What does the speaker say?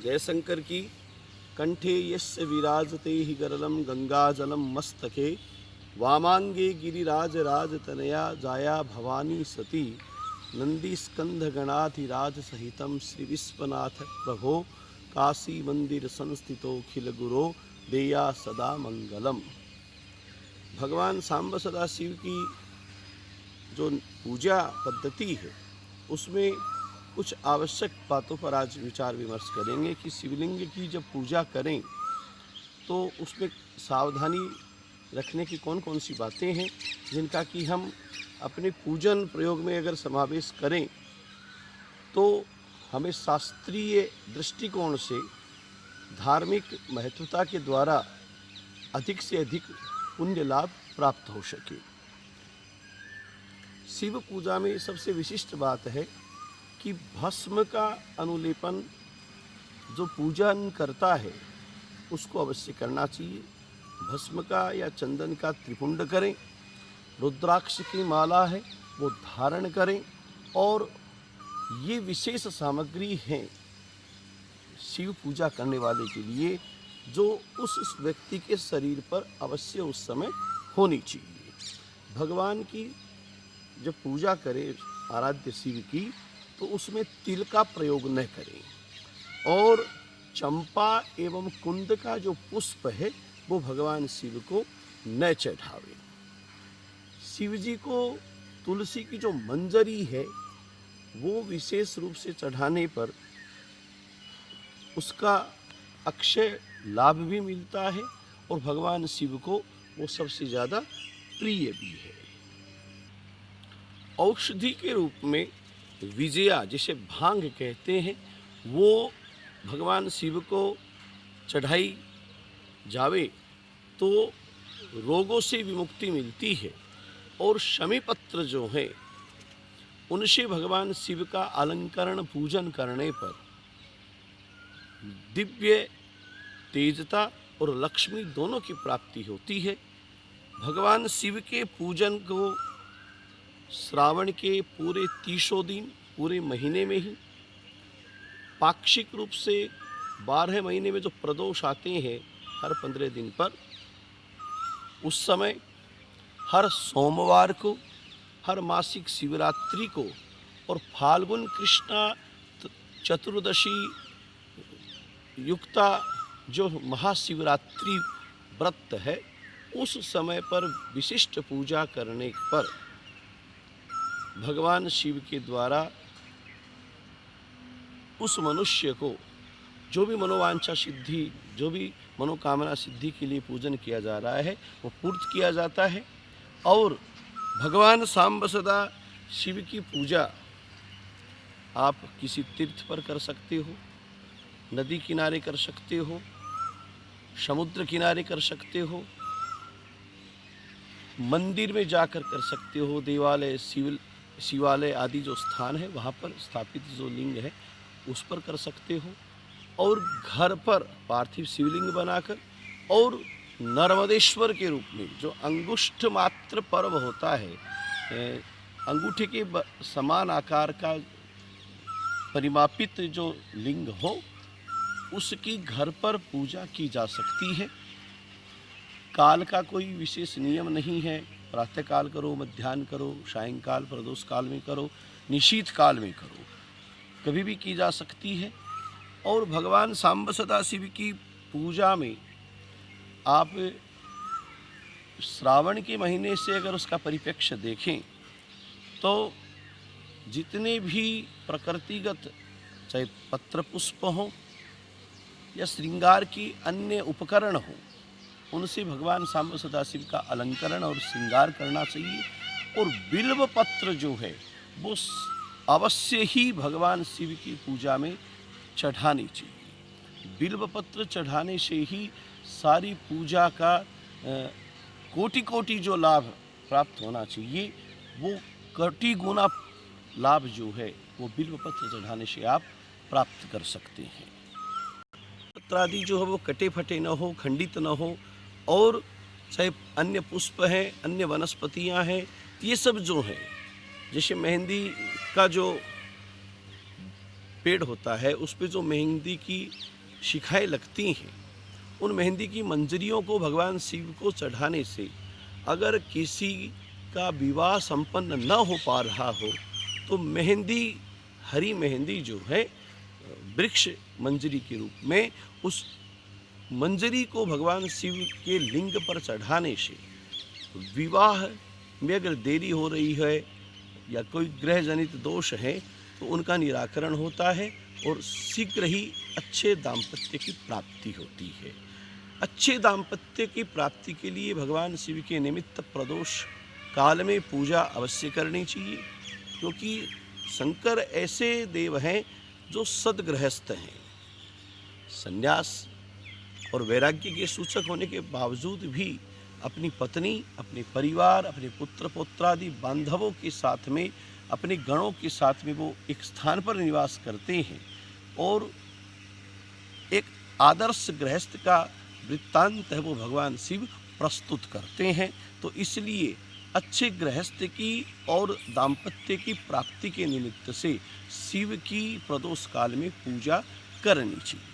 जयशंकर की। कंठे यस्य विराजते ही गरलम गंगाजलम मस्तके, वामांगे गिरिराज राजतनया जाया भवानी सती, नंदी स्कंध गणाधिराज सहितम श्री विश्वनाथ प्रभो, काशी मंदिर संस्थितो खिल गुरो, देया सदा मंगलम। भगवान सांब सदा शिव की जो पूजा पद्धति है उसमें कुछ आवश्यक बातों पर आज विचार विमर्श करेंगे कि शिवलिंग की जब पूजा करें तो उसमें सावधानी रखने की कौन कौन सी बातें हैं जिनका कि हम अपने पूजन प्रयोग में अगर समावेश करें तो हमें शास्त्रीय दृष्टिकोण से धार्मिक महत्वता के द्वारा अधिक से अधिक पुण्य लाभ प्राप्त हो सके। शिव पूजा में सबसे विशिष्ट बात है कि भस्म का अनुलेपन जो पूजन करता है उसको अवश्य करना चाहिए। भस्म का या चंदन का त्रिपुंड करें, रुद्राक्ष की माला है वो धारण करें, और ये विशेष सामग्री है शिव पूजा करने वाले के लिए जो उस व्यक्ति के शरीर पर अवश्य उस समय होनी चाहिए। भगवान की जब पूजा करें आराध्य शिव की तो उसमें तिल का प्रयोग न करें, और चंपा एवं कुंद का जो पुष्प है वो भगवान शिव को न चढ़ावे। शिव जी को तुलसी की जो मंजरी है वो विशेष रूप से चढ़ाने पर उसका अक्षय लाभ भी मिलता है और भगवान शिव को वो सबसे ज़्यादा प्रिय भी है। औषधि के रूप में विजया, जिसे भांग कहते हैं, वो भगवान शिव को चढ़ाई जावे तो रोगों से विमुक्ति मिलती है, और शमी पत्र जो है उनसे भगवान शिव का अलंकरण पूजन करने पर दिव्य तेजता और लक्ष्मी दोनों की प्राप्ति होती है। भगवान शिव के पूजन को श्रावण के पूरे 30 दिन, पूरे महीने में ही, पाक्षिक रूप से 12 महीने में जो प्रदोष आते हैं हर 15 दिन पर, उस समय हर सोमवार को, हर मासिक शिवरात्रि को और फाल्गुन कृष्णा चतुर्दशी युक्ता जो महाशिवरात्रि व्रत है उस समय पर विशिष्ट पूजा करने पर भगवान शिव के द्वारा उस मनुष्य को जो भी मनोवांछा सिद्धि, जो भी मनोकामना सिद्धि के लिए पूजन किया जा रहा है वो पूर्त किया जाता है। और भगवान सांब सदा शिव की पूजा आप किसी तीर्थ पर कर सकते हो, नदी किनारे कर सकते हो, समुद्र किनारे कर सकते हो, मंदिर में जाकर कर सकते हो, देवालय, शिवालय आदि जो स्थान है वहाँ पर स्थापित जो लिंग है उस पर कर सकते हो, और घर पर पार्थिव शिवलिंग बनाकर, और नर्मदेश्वर के रूप में जो अंगुष्ठ मात्र पर्व होता है, अंगूठे के समान आकार का परिमापित जो लिंग हो उसकी घर पर पूजा की जा सकती है। काल का कोई विशेष नियम नहीं है, प्रातः काल करो, मध्याह्न करो, सायंकाल प्रदोष काल में करो, निशीथ काल में करो, कभी भी की जा सकती है। और भगवान सांब सदा शिव की पूजा में आप श्रावण के महीने से अगर उसका परिप्रेक्ष्य देखें तो जितने भी प्रकृतिगत, चाहे पत्र पुष्प हो या श्रृंगार की अन्य उपकरण हो, उनसे भगवान सांब सदाशिव का अलंकरण और श्रृंगार करना चाहिए। और बिल्व पत्र जो है वो अवश्य ही भगवान शिव की पूजा में चढ़ानी चाहिए। बिल्व पत्र चढ़ाने से ही सारी पूजा का कोटि कोटि जो लाभ प्राप्त होना चाहिए वो कोटि गुना लाभ जो है वो बिल्व पत्र चढ़ाने से आप प्राप्त कर सकते हैं। पत्र आदि जो है वो कटे फटे न हो, खंडित न हो, और चाहे अन्य पुष्प हैं, अन्य वनस्पतियां हैं, ये सब जो है, जैसे मेहंदी का जो पेड़ होता है उस पे जो मेहंदी की शिखाएं लगती हैं, उन मेहंदी की मंजरियों को भगवान शिव को चढ़ाने से अगर किसी का विवाह संपन्न न हो पा रहा हो तो मेहंदी, हरी मेहंदी जो है वृक्ष मंजरी के रूप में, उस मंजरी को भगवान शिव के लिंग पर चढ़ाने से विवाह में अगर देरी हो रही है या कोई ग्रह जनित दोष है तो उनका निराकरण होता है और शीघ्र ही अच्छे दाम्पत्य की प्राप्ति होती है। अच्छे दाम्पत्य की प्राप्ति के लिए भगवान शिव के निमित्त प्रदोष काल में पूजा अवश्य करनी चाहिए, क्योंकि शंकर ऐसे देव हैं जो सदगृहस्थ हैं। संन्यास और वैराग्य के सूचक होने के बावजूद भी अपनी पत्नी, अपने परिवार, अपने पुत्र पौत्रादि बांधवों के साथ में, अपने गणों के साथ में वो एक स्थान पर निवास करते हैं और एक आदर्श गृहस्थ का वृत्तांत है वो भगवान शिव प्रस्तुत करते हैं। तो इसलिए अच्छे गृहस्थ की और दाम्पत्य की प्राप्ति के निमित्त से शिव की प्रदोष काल में पूजा करनी चाहिए।